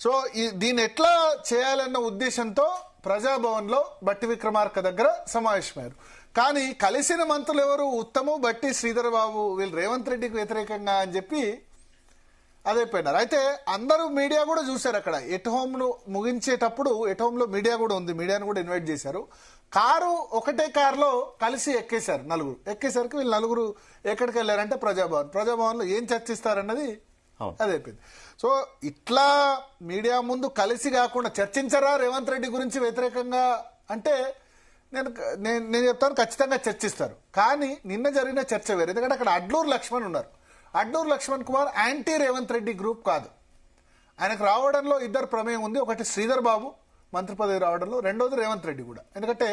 So దీన్ని ఎట్లా చేయాలన్న ఉద్దేశంతో ప్రజాభవన్లో బట్టి విక్రమార్క దగ్గర సమావేశమయ్యారు. కానీ కలిసిన మంత్రులు ఎవరు? ఉత్తము, బట్టి, శ్రీధర్ బాబు, వీళ్ళు రేవంత్ రెడ్డికి వ్యతిరేకంగా అని చెప్పి అదైపోయినారు. అయితే అందరూ మీడియా కూడా చూశారు. అక్కడ ఎట్ హోమ్ ను ముగించేటప్పుడు ఎట్ హోమ్ లో మీడియా కూడా ఉంది, మీడియాను కూడా ఇన్వైట్ చేశారు. ఒకటే కారులో కలిసి ఎక్కేశారు నలుగురు. ఎక్కేసరికి వీళ్ళు నలుగురు ఎక్కడికి వెళ్ళారంటే ప్రజాభవన్ లో ఏం చర్చిస్తారన్నది అదైపోయింది. సో ఇట్లా మీడియా ముందు కలిసి కాకుండా చర్చించరా రేవంత్ రెడ్డి గురించి వ్యతిరేకంగా అంటే నేను చెప్తాను, ఖచ్చితంగా చర్చిస్తారు. కానీ నిన్న జరిగిన చర్చ వేరు. ఎందుకంటే అక్కడ అడ్లూరు లక్ష్మణ్ ఉన్నారు. అడ్లూరు లక్ష్మణ్ కుమార్ యాంటీ రేవంత్ రెడ్డి గ్రూప్ కాదు. ఆయనకు రావడంలో ఇద్దరు ప్రమేయం ఉంది. ఒకటి శ్రీధర్ బాబు మంత్రి పదవి రావడంలో, రెండోది రేవంత్ రెడ్డి కూడా. ఎందుకంటే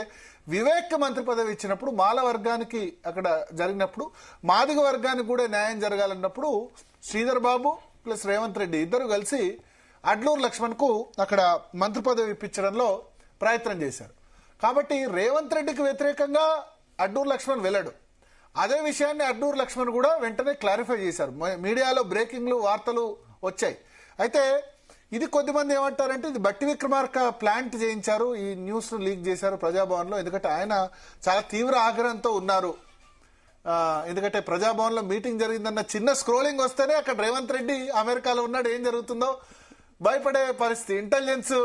వివేక్ మంత్రి పదవి ఇచ్చినప్పుడు మాల వర్గానికి అక్కడ జరిగినప్పుడు మాదిగ వర్గానికి కూడా న్యాయం జరగాలన్నప్పుడు శ్రీధర్ బాబు ప్లస్ రేవంత్ రెడ్డి ఇద్దరు కలిసి అడ్లూరు లక్ష్మణ్ కు అక్కడ మంత్రి పదవి ఇప్పించడంలో ప్రయత్నం చేశారు. కాబట్టి రేవంత్ రెడ్డికి వ్యతిరేకంగా అడ్లూరు లక్ష్మణ్ వెళ్ళాడు. అదే విషయాన్ని అడ్లూరు లక్ష్మణ్ కూడా వెంటనే క్లారిఫై చేశారు. మీడియాలో బ్రేకింగ్లు వార్తలు వచ్చాయి. అయితే ఇది కొద్దిమంది ఏమంటారంటే ఇది బట్టి విక్రమార్క ప్లాంట్ చేయించారు, ఈ న్యూస్ లీక్ చేశారు ప్రజాభవన్ లో. ఎందుకంటే ఆయన చాలా తీవ్ర ఆగ్రహంతో ఉన్నారు. ఎందుకంటే ప్రజాభవన్ లో మీటింగ్ జరిగిందన్న చిన్న స్క్రోలింగ్ వస్తేనే అక్కడ రేవంత్ రెడ్డి అమెరికాలో ఉన్నాడు, ఏం జరుగుతుందో భయపడే పరిస్థితి. ఇంటెలిజెన్స్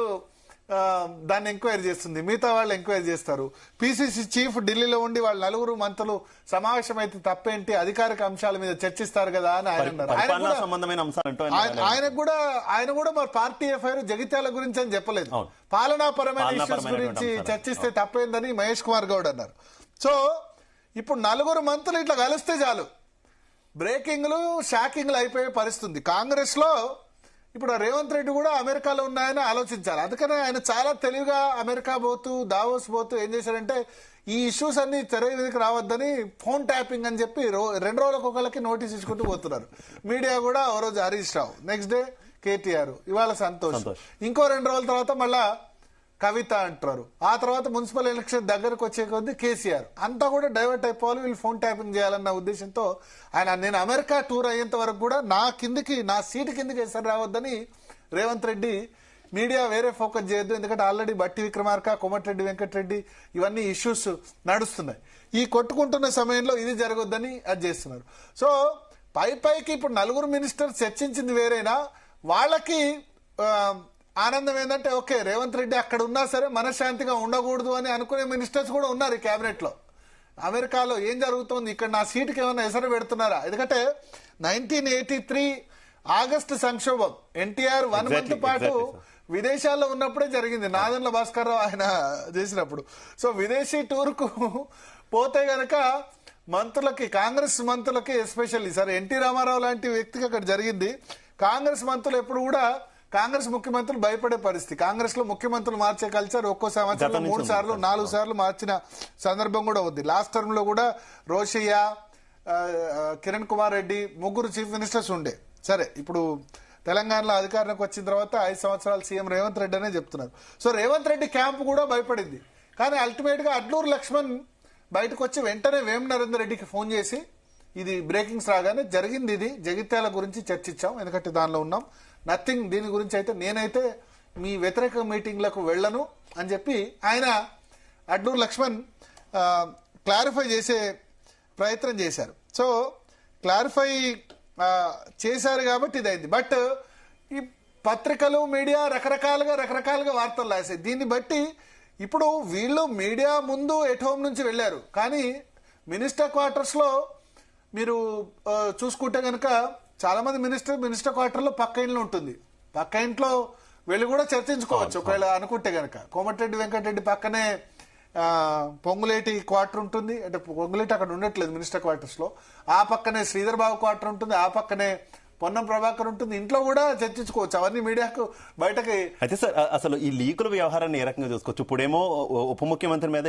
దాన్ని ఎంక్వైరీ చేస్తుంది, మిగతా వాళ్ళు ఎంక్వైరీ చేస్తారు. పిసిసి చీఫ్ ఢిల్లీలో ఉండి వాళ్ళ నలుగురు మంత్రులు సమావేశం అయితే తప్పేంటి, అధికారిక అంశాల మీద చర్చిస్తారు కదా అని ఆయన అన్నారు. ఆయన కూడా మరి పార్టీ ఎఫ్ఐఆర్ జగిత్యాల గురించి అని చెప్పలేదు, పాలనాపరమైన ఇష్యూస్ గురించి చర్చిస్తే తప్పేందని మహేష్ కుమార్ గౌడ్ అన్నారు. సో ఇప్పుడు నలుగురు మంత్రులు ఇట్లా కలిస్తే చాలు బ్రేకింగ్లు షాకింగ్లు అయిపోయే పరిస్థితి. కాంగ్రెస్ లో ఇప్పుడు రేవంత్ రెడ్డి కూడా అమెరికాలో ఉన్నాయని ఆలోచించాలి. అందుకనే ఆయన చాలా తెలివిగా అమెరికా పోతూ దావోస్ పోతూ ఏం చేశారంటే ఈ ఇష్యూస్ అన్ని తెర మీదకి రావద్దని ఫోన్ ట్యాపింగ్ అని చెప్పి 2 రోజులకు ఒకళ్ళకి నోటీస్ ఇచ్చుకుంటూ పోతున్నారు. మీడియా కూడా ఓ రోజు హరీష్ రావు, నెక్స్ట్ డే కేటీఆర్, ఇవాళ సంతోష్, ఇంకో 2 రోజుల తర్వాత మళ్ళా కవిత అంటారు. ఆ తర్వాత మున్సిపల్ ఎలక్షన్ దగ్గరకు వచ్చే కొద్దీ కేసీఆర్. అంతా కూడా డైవర్ట్ అయిపోవాలి, వీళ్ళు ఫోన్ ట్యాపింగ్ చేయాలన్న ఉద్దేశంతో నేను అమెరికా టూర్ అయ్యేంత వరకు కూడా నా సీటు కిందకి ఎసరు రావద్దని రేవంత్ రెడ్డి మీడియా వేరే ఫోకస్ చేయొద్దు. ఎందుకంటే ఆల్రెడీ బట్టి విక్రమార్క, కోమటిరెడ్డి వెంకటరెడ్డి ఇవన్నీ ఇష్యూస్ నడుస్తున్నాయి. ఈ కొట్టుకుంటున్న సమయంలో ఇది జరగొద్దని అది చేస్తున్నారు. సో పైకి ఇప్పుడు నలుగురు మినిస్టర్స్ చర్చించింది వేరేనా, వాళ్ళకి ఆనందం ఏంటంటే ఓకే రేవంత్ రెడ్డి అక్కడ ఉన్నా సరే మనశ్శాంతిగా ఉండకూడదు అని అనుకునే మినిస్టర్స్ కూడా ఉన్నారు ఈ కేబినెట్ లో. అమెరికాలో ఏం జరుగుతుంది, ఇక్కడ నా సీటుకి ఏమైనా ఎసరు పెడుతున్నారా? ఎందుకంటే 1983 ఆగస్టు సంక్షోభం ఎన్టీఆర్ 1 మంత్ పాటు విదేశాల్లో ఉన్నప్పుడే జరిగింది. నాదెండ్ల భాస్కర్ రావు ఆయన చేసినప్పుడు. సో విదేశీ టూర్ కు పోతే గనక మంత్రులకి, కాంగ్రెస్ మంత్రులకి ఎస్పెషల్లీ సరే ఎన్టీ రామారావు లాంటి వ్యక్తికి అక్కడ జరిగింది. కాంగ్రెస్ మంత్రులు ఎప్పుడు కూడా కాంగ్రెస్ ముఖ్యమంత్రులు భయపడే పరిస్థితి. కాంగ్రెస్ లో ముఖ్యమంత్రులు మార్చే కల్చర్ ఒక్కో సంవత్సరంలో 3 సార్లు 4 సార్లు మార్చిన సందర్భం కూడా ఉంది. లాస్ట్ టర్మ్ లో కూడా రోషయ్య, కిరణ్ కుమార్ రెడ్డి ముగ్గురు చీఫ్ మినిస్టర్స్ ఉండే. సరే ఇప్పుడు తెలంగాణలో అధికారంలోకి వచ్చిన తర్వాత 5 సంవత్సరాలు సీఎం రేవంత్ రెడ్డి అనే చెప్తున్నారు. సో రేవంత్ రెడ్డి క్యాంప్ కూడా భయపడింది. కానీ అల్టిమేట్ గా అడ్లూరు లక్ష్మణ్ బయటకు వచ్చి వెంటనే వేం నరేందర్ రెడ్డికి ఫోన్ చేసి ఇది బ్రేకింగ్స్ రాగానే జరిగింది, ఇది జగిత్యాల గురించి చర్చించాం, ఎందుకంటే దానిలో ఉన్నాం, నథింగ్ దీని గురించి అయితే నేనైతే మీ వ్యతిరేక మీటింగ్లకు వెళ్ళను అని చెప్పి ఆయన అడ్లూరు లక్ష్మణ్ క్లారిఫై చేసే ప్రయత్నం చేశారు. సో క్లారిఫై చేశారు కాబట్టి ఇదైంది. బట్ ఈ పత్రికలు మీడియా రకరకాలుగా వార్తలు రాశాయి. దీన్ని బట్టి ఇప్పుడు వీళ్ళు మీడియా ముందు ఎట్ హోమ్ నుంచి వెళ్ళారు, కానీ మినిస్టర్ క్వార్టర్స్ లో మీరు చూసుకుంటే కనుక చాలా మంది మినిస్టర్ క్వార్టర్ లో పక్క ఇంట్లో ఉంటుంది. పక్క ఇంట్లో వెళ్ళి కూడా చర్చించుకోవచ్చు ఒకవేళ అనుకుంటే గనక. కోమటిరెడ్డి వెంకటరెడ్డి పక్కనే పొంగులేటి క్వార్టర్ ఉంటుంది, అంటే పొంగులేటి అక్కడ ఉండట్లేదు మినిస్టర్ క్వార్టర్స్ లో. ఆ పక్కనే శ్రీధర్ బాబు క్వార్టర్ ఉంటుంది, ఆ పక్కనే పొన్నం ప్రభాకర్ ఉంటుంది. ఇంట్లో కూడా చర్చించుకోవచ్చు, అవన్నీ మీడియాకు బయటకి. అయితే సార్ అసలు ఈ లీకుల వ్యవహారాన్ని ఏ రకంగా చూసుకోవచ్చు? ఇప్పుడేమో ఉప ముఖ్యమంత్రి మీద